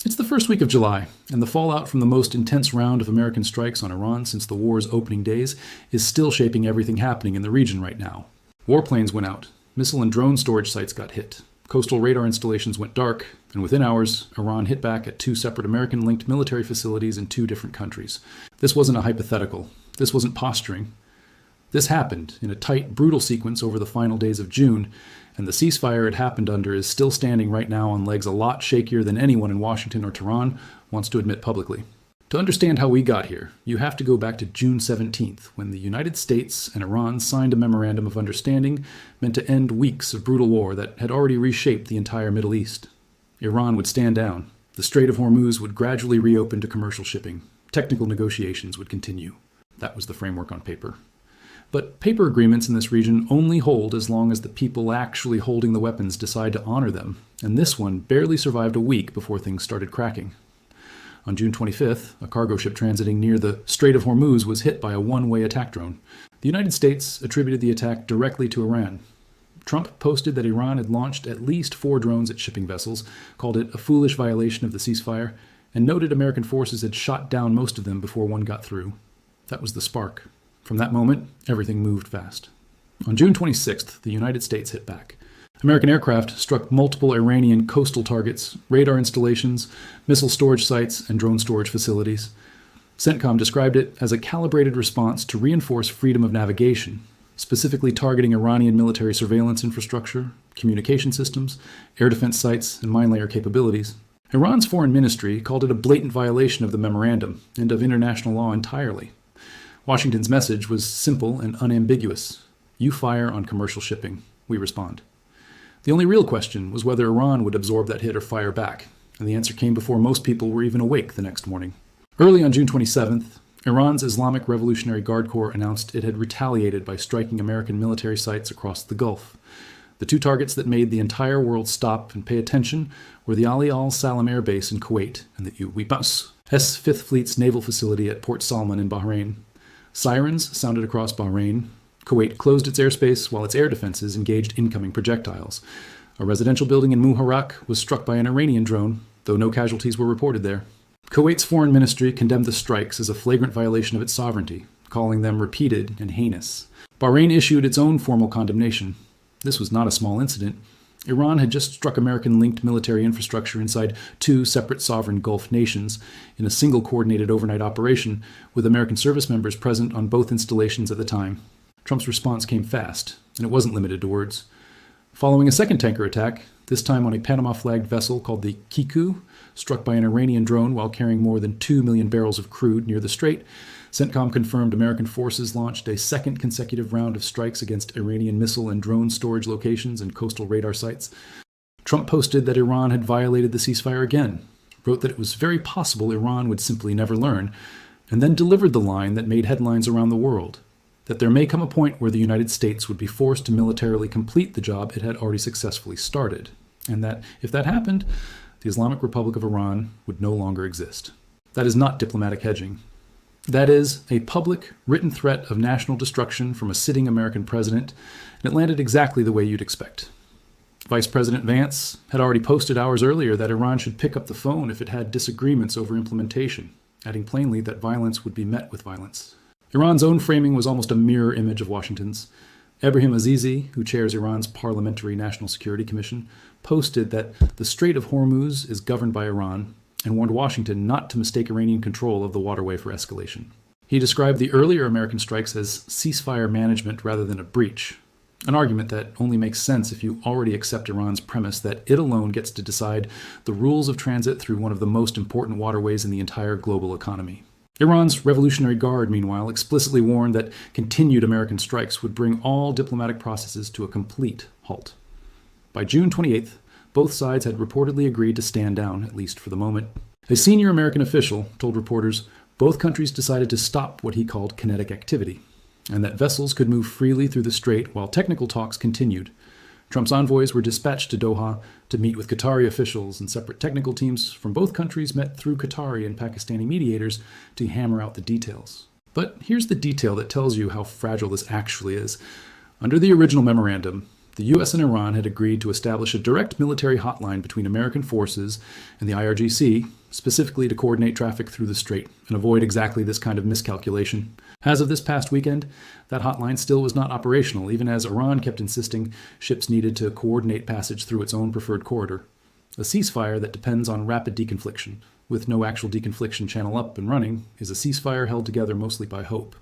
It's the first week of July, and the fallout from the most intense round of American strikes on Iran since the war's opening days is still shaping everything happening in the region right now. Warplanes went out, missile and drone storage sites got hit, coastal radar installations went dark, and within hours, Iran hit back at two separate American-linked military facilities in two different countries. This wasn't a hypothetical. This wasn't posturing. This happened in a tight, brutal sequence over the final days of June, and the ceasefire it happened under is still standing right now on legs a lot shakier than anyone in Washington or Tehran wants to admit publicly. To understand how we got here, you have to go back to June 17th, when the United States and Iran signed a memorandum of understanding meant to end weeks of brutal war that had already reshaped the entire Middle East. Iran would stand down. The Strait of Hormuz would gradually reopen to commercial shipping. Technical negotiations would continue. That was the framework on paper. But paper agreements in this region only hold as long as the people actually holding the weapons decide to honor them, and this one barely survived a week before things started cracking. On June 25th, a cargo ship transiting near the Strait of Hormuz was hit by a one-way attack drone. The United States attributed the attack directly to Iran. Trump posted that Iran had launched at least 4 drones at shipping vessels, called it a foolish violation of the ceasefire, and noted American forces had shot down most of them before one got through. That was the spark. From that moment, everything moved fast. On June 26th, the United States hit back. American aircraft struck multiple Iranian coastal targets, radar installations, missile storage sites, and drone storage facilities. CENTCOM described it as a calibrated response to reinforce freedom of navigation, specifically targeting Iranian military surveillance infrastructure, communication systems, air defense sites, and mine layer capabilities. Iran's foreign ministry called it a blatant violation of the memorandum and of international law entirely. Washington's message was simple and unambiguous. You fire on commercial shipping. We respond. The only real question was whether Iran would absorb that hit or fire back, and the answer came before most people were even awake the next morning. Early on June 27th, Iran's Islamic Revolutionary Guard Corps announced it had retaliated by striking American military sites across the Gulf. The 2 targets that made the entire world stop and pay attention were the Ali al-Salam Air Base in Kuwait and the UWIPAS, Fifth Fleet's naval facility at Port Salman in Bahrain. Sirens sounded across Bahrain. Kuwait closed its airspace while its air defenses engaged incoming projectiles. A residential building in Muharraq was struck by an Iranian drone, though no casualties were reported there. Kuwait's foreign ministry condemned the strikes as a flagrant violation of its sovereignty, calling them repeated and heinous. Bahrain issued its own formal condemnation. This was not a small incident. Iran had just struck American-linked military infrastructure inside 2 separate sovereign Gulf nations in a single coordinated overnight operation, with American service members present on both installations at the time. Trump's response came fast, and it wasn't limited to words. Following a second tanker attack, this time on a Panama-flagged vessel called the Kiku, struck by an Iranian drone while carrying more than 2 million barrels of crude near the strait, CENTCOM confirmed American forces launched a second consecutive round of strikes against Iranian missile and drone storage locations and coastal radar sites. Trump posted that Iran had violated the ceasefire again, wrote that it was very possible Iran would simply never learn, and then delivered the line that made headlines around the world, that there may come a point where the United States would be forced to militarily complete the job it had already successfully started, and that, if that happened, the Islamic Republic of Iran would no longer exist. That is not diplomatic hedging. That is a public, written threat of national destruction from a sitting American president, and it landed exactly the way you'd expect. Vice President Vance had already posted hours earlier that Iran should pick up the phone if it had disagreements over implementation, adding plainly that violence would be met with violence. Iran's own framing was almost a mirror image of Washington's. Ebrahim Azizi, who chairs Iran's Parliamentary National Security Commission, posted that the Strait of Hormuz is governed by Iran, and warned Washington not to mistake Iranian control of the waterway for escalation. He described the earlier American strikes as ceasefire management rather than a breach, an argument that only makes sense if you already accept Iran's premise that it alone gets to decide the rules of transit through one of the most important waterways in the entire global economy. Iran's Revolutionary Guard, meanwhile, explicitly warned that continued American strikes would bring all diplomatic processes to a complete halt. By June 28th, both sides had reportedly agreed to stand down, at least for the moment. A senior American official told reporters both countries decided to stop what he called kinetic activity, and that vessels could move freely through the strait while technical talks continued. Trump's envoys were dispatched to Doha to meet with Qatari officials, and separate technical teams from both countries met through Qatari and Pakistani mediators to hammer out the details. But here's the detail that tells you how fragile this actually is. Under the original memorandum, The US and Iran had agreed to establish a direct military hotline between American forces and the IRGC, specifically to coordinate traffic through the strait and avoid exactly this kind of miscalculation. As of this past weekend, that hotline still was not operational, even as Iran kept insisting ships needed to coordinate passage through its own preferred corridor. A ceasefire that depends on rapid deconfliction, with no actual deconfliction channel up and running, is a ceasefire held together mostly by hope.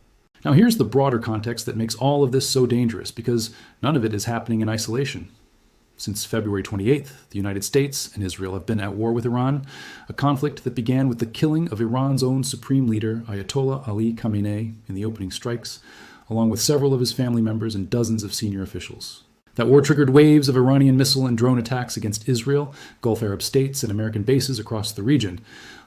Now here's the broader context that makes all of this so dangerous, because none of it is happening in isolation. Since February 28th, the United States and Israel have been at war with Iran, a conflict that began with the killing of Iran's own supreme leader, Ayatollah Ali Khamenei, in the opening strikes, along with several of his family members and dozens of senior officials. That war triggered waves of Iranian missile and drone attacks against Israel, Gulf Arab states, and American bases across the region,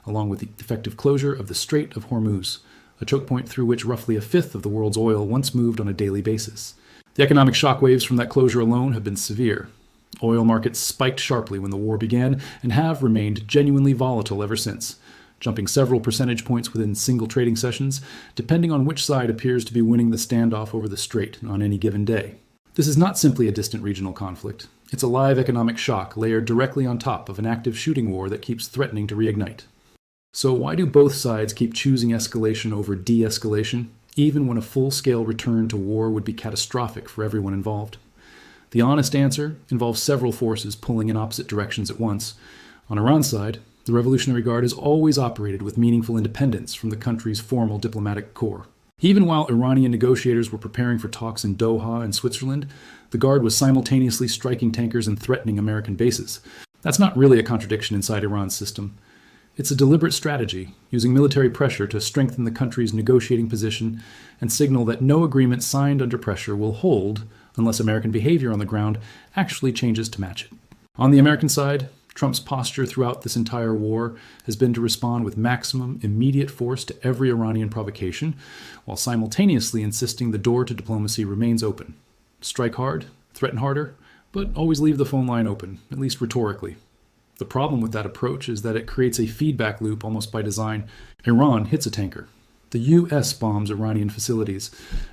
along with the effective closure of the Strait of Hormuz, a choke point through which roughly a fifth of the world's oil once moved on a daily basis. The economic shockwaves from that closure alone have been severe. Oil markets spiked sharply when the war began and have remained genuinely volatile ever since, jumping several percentage points within single trading sessions, depending on which side appears to be winning the standoff over the strait on any given day. This is not simply a distant regional conflict. It's a live economic shock layered directly on top of an active shooting war that keeps threatening to reignite. So why do both sides keep choosing escalation over de-escalation, even when a full-scale return to war would be catastrophic for everyone involved? The honest answer involves several forces pulling in opposite directions at once. On Iran's side, the Revolutionary Guard has always operated with meaningful independence from the country's formal diplomatic corps. Even while Iranian negotiators were preparing for talks in Doha and Switzerland, the Guard was simultaneously striking tankers and threatening American bases. That's not really a contradiction inside Iran's system. It's a deliberate strategy, using military pressure to strengthen the country's negotiating position and signal that no agreement signed under pressure will hold unless American behavior on the ground actually changes to match it. On the American side, Trump's posture throughout this entire war has been to respond with maximum immediate force to every Iranian provocation, while simultaneously insisting the door to diplomacy remains open. Strike hard, threaten harder, but always leave the phone line open, at least rhetorically. The problem with that approach is that it creates a feedback loop almost by design. Iran hits a tanker. The U.S. bombs Iranian facilities.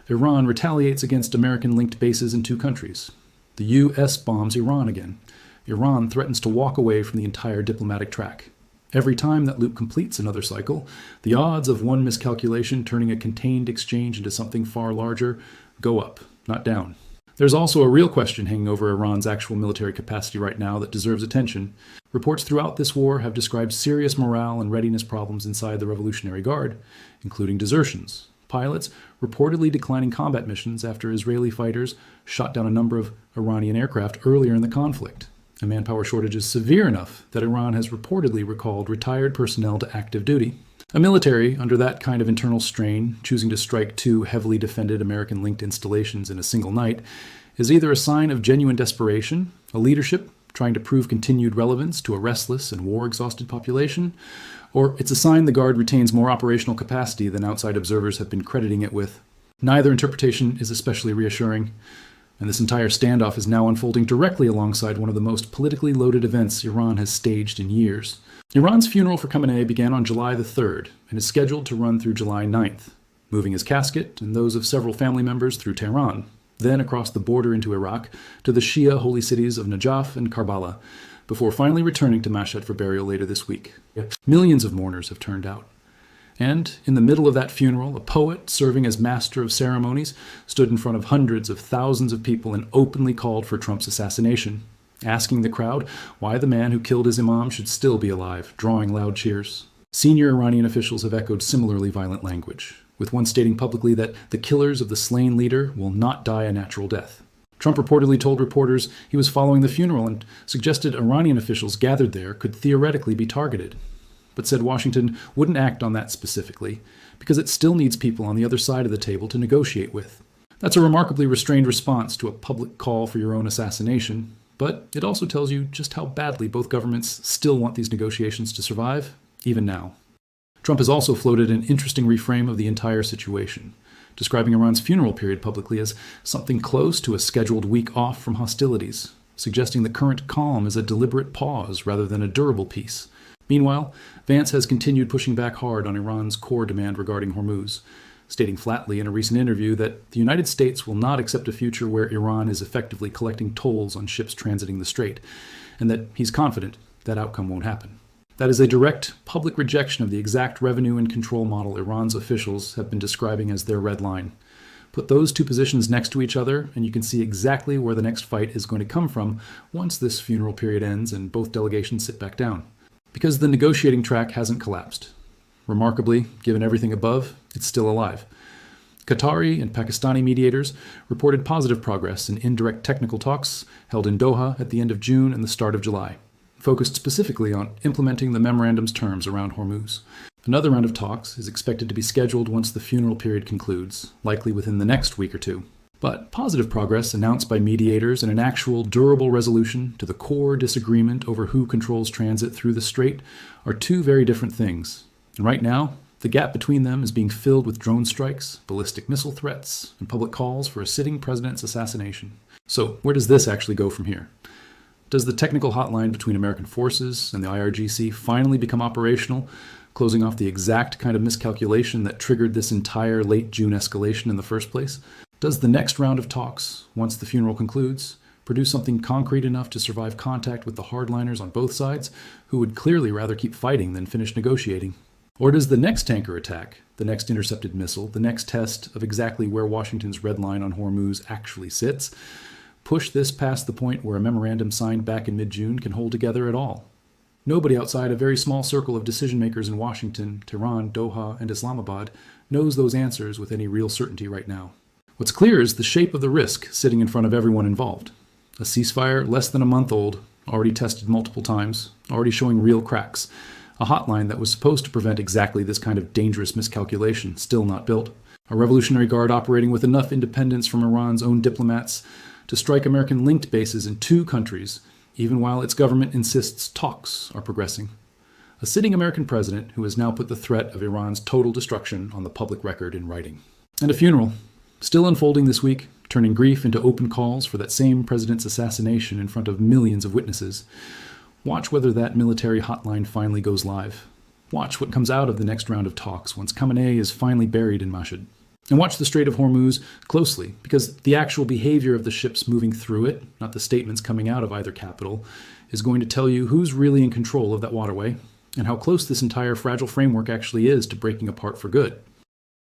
Iran retaliates against American-linked bases in two countries. The U.S. bombs Iran again. Iran threatens to walk away from the entire diplomatic track. Every time that loop completes another cycle, the odds of one miscalculation turning a contained exchange into something far larger go up, not down. There's also a real question hanging over Iran's actual military capacity right now that deserves attention. Reports throughout this war have described serious morale and readiness problems inside the Revolutionary Guard, including desertions, pilots reportedly declining combat missions after Israeli fighters shot down a number of Iranian aircraft earlier in the conflict. A manpower shortage is severe enough that Iran has reportedly recalled retired personnel to active duty. A military, under that kind of internal strain, choosing to strike two heavily defended American-linked installations in a single night, is either a sign of genuine desperation, a leadership trying to prove continued relevance to a restless and war-exhausted population, or it's a sign the Guard retains more operational capacity than outside observers have been crediting it with. Neither interpretation is especially reassuring, and this entire standoff is now unfolding directly alongside one of the most politically loaded events Iran has staged in years. Iran's funeral for Khamenei began on July the 3rd and is scheduled to run through July 9th, moving his casket and those of several family members through Tehran, then across the border into Iraq to the Shia holy cities of Najaf and Karbala, before finally returning to Mashhad for burial later this week. Millions of mourners have turned out. And in the middle of that funeral, a poet serving as master of ceremonies stood in front of hundreds of thousands of people and openly called for Trump's assassination, asking the crowd why the man who killed his imam should still be alive, drawing loud cheers. Senior Iranian officials have echoed similarly violent language, with one stating publicly that the killers of the slain leader will not die a natural death. Trump reportedly told reporters he was following the funeral and suggested Iranian officials gathered there could theoretically be targeted, but said Washington wouldn't act on that specifically because it still needs people on the other side of the table to negotiate with. That's a remarkably restrained response to a public call for your own assassination, but it also tells you just how badly both governments still want these negotiations to survive, even now. Trump has also floated an interesting reframe of the entire situation, describing Iran's funeral period publicly as something close to a scheduled week off from hostilities, suggesting the current calm is a deliberate pause rather than a durable peace. Meanwhile, Vance has continued pushing back hard on Iran's core demand regarding Hormuz, stating flatly in a recent interview that the United States will not accept a future where Iran is effectively collecting tolls on ships transiting the strait, and that he's confident that outcome won't happen. That is a direct public rejection of the exact revenue and control model Iran's officials have been describing as their red line. Put those two positions next to each other, and you can see exactly where the next fight is going to come from once this funeral period ends and both delegations sit back down. Because the negotiating track hasn't collapsed. Remarkably, given everything above, it's still alive. Qatari and Pakistani mediators reported positive progress in indirect technical talks held in Doha at the end of June and the start of July, focused specifically on implementing the memorandum's terms around Hormuz. Another round of talks is expected to be scheduled once the funeral period concludes, likely within the next week or two. But positive progress announced by mediators and an actual durable resolution to the core disagreement over who controls transit through the strait are two very different things. And right now, the gap between them is being filled with drone strikes, ballistic missile threats, and public calls for a sitting president's assassination. So where does this actually go from here? Does the technical hotline between American forces and the IRGC finally become operational, closing off the exact kind of miscalculation that triggered this entire late June escalation in the first place? Does the next round of talks, once the funeral concludes, produce something concrete enough to survive contact with the hardliners on both sides, who would clearly rather keep fighting than finish negotiating? Or does the next tanker attack, the next intercepted missile, the next test of exactly where Washington's red line on Hormuz actually sits, push this past the point where a memorandum signed back in mid-June can hold together at all? Nobody outside a very small circle of decision-makers in Washington, Tehran, Doha, and Islamabad knows those answers with any real certainty right now. What's clear is the shape of the risk sitting in front of everyone involved. A ceasefire less than a month old, already tested multiple times, already showing real cracks. A hotline that was supposed to prevent exactly this kind of dangerous miscalculation, still not built. A Revolutionary Guard operating with enough independence from Iran's own diplomats to strike American-linked bases in two countries, even while its government insists talks are progressing. A sitting American president who has now put the threat of Iran's total destruction on the public record in writing. And a funeral, still unfolding this week, turning grief into open calls for that same president's assassination in front of millions of witnesses. Watch whether that military hotline finally goes live. Watch what comes out of the next round of talks once Khamenei is finally buried in Mashhad. And watch the Strait of Hormuz closely, because the actual behavior of the ships moving through it, not the statements coming out of either capital, is going to tell you who's really in control of that waterway and how close this entire fragile framework actually is to breaking apart for good.